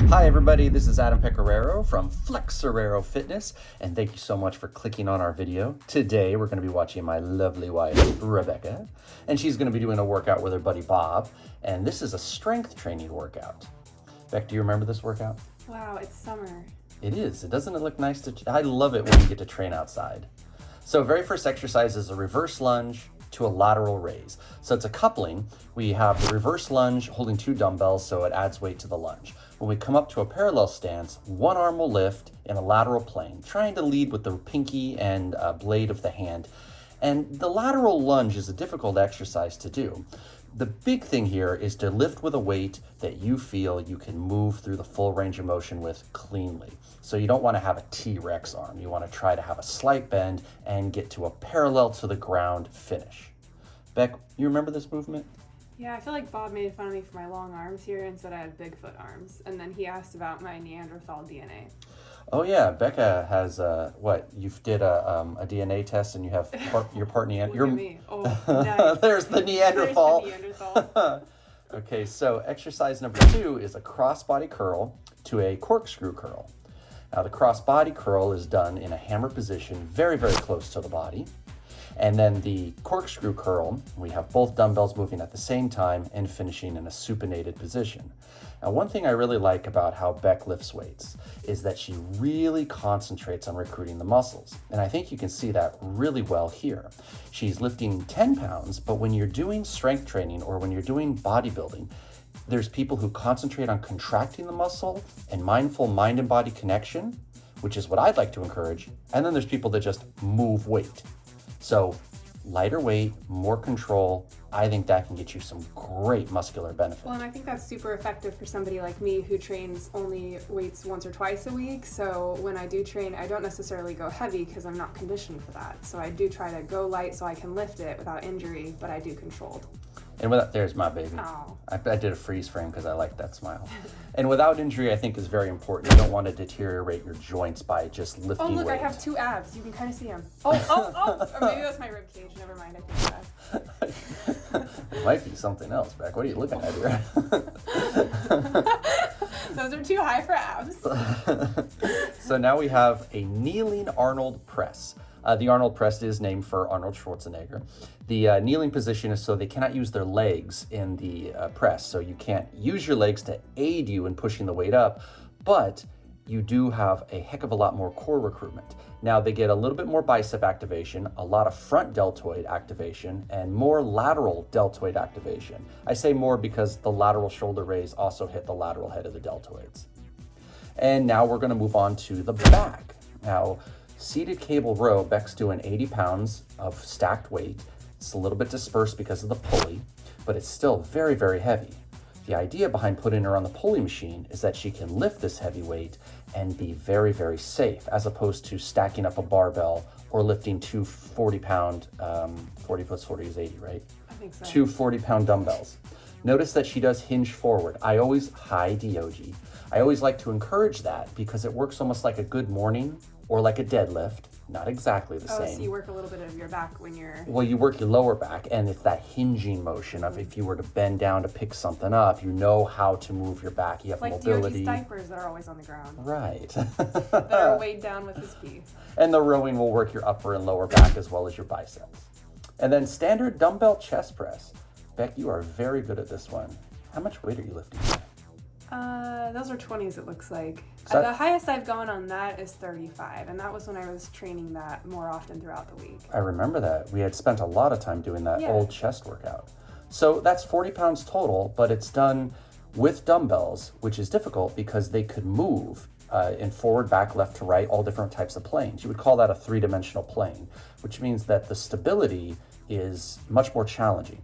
Hi everybody, this is Adam Pecoraro from Flexoraro Fitness, and thank you so much for clicking on our video. Today we're going to be watching my lovely wife, Rebecca, and she's going to be doing a workout with her buddy Bob, and this is a strength training workout. Beck, do you remember this workout? Wow, it's summer. It is. Doesn't it look nice? I love it when you get to train outside. So very first exercise is a reverse lunge to a lateral raise. So it's a coupling. We have the reverse lunge holding 2 dumbbells, so it adds weight to the lunge. When we come up to a parallel stance, one arm will lift in a lateral plane, trying to lead with the pinky and blade of the hand. And the lateral lunge is a difficult exercise to do. The big thing here is to lift with a weight that you feel you can move through the full range of motion with cleanly. So you don't want to have a T-Rex arm. You want to try to have a slight bend and get to a parallel to the ground finish. Beck, you remember this movement? Yeah, I feel like Bob made fun of me for my long arms here and said I had Bigfoot arms. And then he asked about my Neanderthal DNA. Oh yeah, Becca has what? You did a DNA test and you have your part Neanderthal. Look at me. Oh, nice. There's the Neanderthal. There's the Neanderthal. Okay, so exercise number 2 is a cross-body curl to a corkscrew curl. Now the cross-body curl is done in a hammer position, very, very close to the body. And then the corkscrew curl, we have both dumbbells moving at the same time and finishing in a supinated position. Now, one thing I really like about how Beck lifts weights is that she really concentrates on recruiting the muscles. And I think you can see that really well here. She's lifting 10 pounds, but when you're doing strength training or when you're doing bodybuilding, there's people who concentrate on contracting the muscle and mindful mind and body connection, which is what I'd like to encourage. And then there's people that just move weight. So lighter weight, more control, I think that can get you some great muscular benefits. Well, and I think that's super effective for somebody like me who trains only weights once or twice a week. So when I do train, I don't necessarily go heavy because I'm not conditioned for that. So I do try to go light so I can lift it without injury, but I do controlled. And without, there's my baby. Oh. I did a freeze frame because I like that smile. And without injury, I think is very important. You don't want to deteriorate your joints by just lifting weight. Oh, look, I have 2 abs. You can kind of see them. Oh. Or maybe that's my rib cage. Never mind, I think that. It might be something else, Beck. What are you looking at here? Those are too high for abs. So now we have a kneeling Arnold press. The Arnold press is named for Arnold Schwarzenegger. The kneeling position is so they cannot use their legs in the press. So you can't use your legs to aid you in pushing the weight up, but you do have a heck of a lot more core recruitment. Now they get a little bit more bicep activation, a lot of front deltoid activation, and more lateral deltoid activation. I say more because the lateral shoulder raise also hit the lateral head of the deltoids. And now we're gonna move on to the back. Now, seated cable row, Beck's doing 80 pounds of stacked weight. It's a little bit dispersed because of the pulley, but it's still very, very heavy. The idea behind putting her on the pulley machine is that she can lift this heavy weight and be very, very safe, as opposed to stacking up a barbell or lifting 2 40-pound, 40 plus 40 is 80, right? I think so. 2 40-pound dumbbells. Notice that she does hinge forward. I always like to encourage that because it works almost like a good morning or like a deadlift. Not exactly the same. Oh, so you work a little bit of your back when you're... Well, you work your lower back, and it's that hinging motion of if you were to bend down to pick something up, you know how to move your back. You have like mobility. Like diapers that are always on the ground. Right. That are weighed down with his feet. And the rowing will work your upper and lower back as well as your biceps. And then standard dumbbell chest press. Beck, you are very good at this one. How much weight are you lifting? Those are 20s, it looks like. So the highest I've gone on that is 35, and that was when I was training that more often throughout the week. I remember that. We had spent a lot of time doing that Yeah. old chest workout. So that's 40 pounds total, but it's done with dumbbells, which is difficult because they could move in forward, back, left to right, all different types of planes. You would call that a 3-dimensional plane, which means that the stability is much more challenging.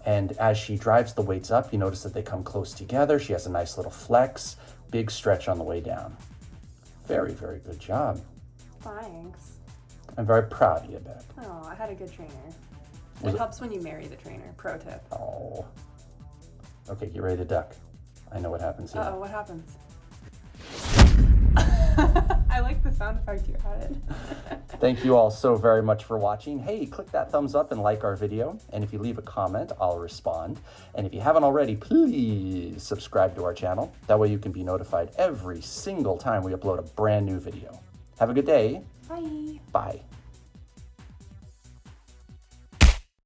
And as she drives the weights up, you notice that they come close together. She has a nice little flex, big stretch on the way down. Very, very good job. Thanks. I'm very proud of you, Beck. Oh, I had a good trainer. Was It it- helps when you marry the trainer. Pro tip. Oh. Okay, get ready to duck. I know what happens here. Uh-oh, what happens? I I like the sound effect you added. Thank you all so very much for watching. Hey, click that thumbs up and like our video. And if you leave a comment, I'll respond. And if you haven't already, please subscribe to our channel. That way you can be notified every single time we upload a brand new video. Have a good day. Bye. Bye.